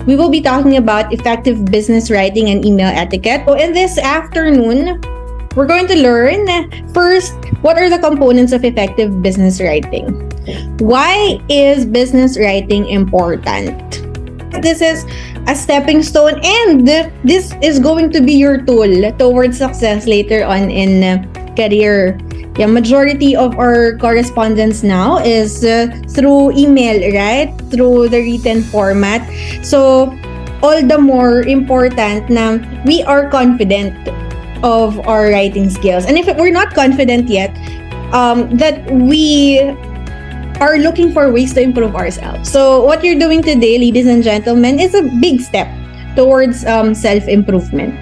We will be talking about effective business writing and email etiquette. So in this afternoon, we're going to learn first, what are the components of effective business writing? Why is business writing important? This is a stepping stone, and this is going to be your tool towards success later on in career. Yeah, majority of our correspondence now is through email, right? Through the written format. So, all the more important na we are confident of our writing skills. And if we're not confident yet, that we are looking for ways to improve ourselves. So what you're doing today, ladies and gentlemen, is a big step towards self-improvement.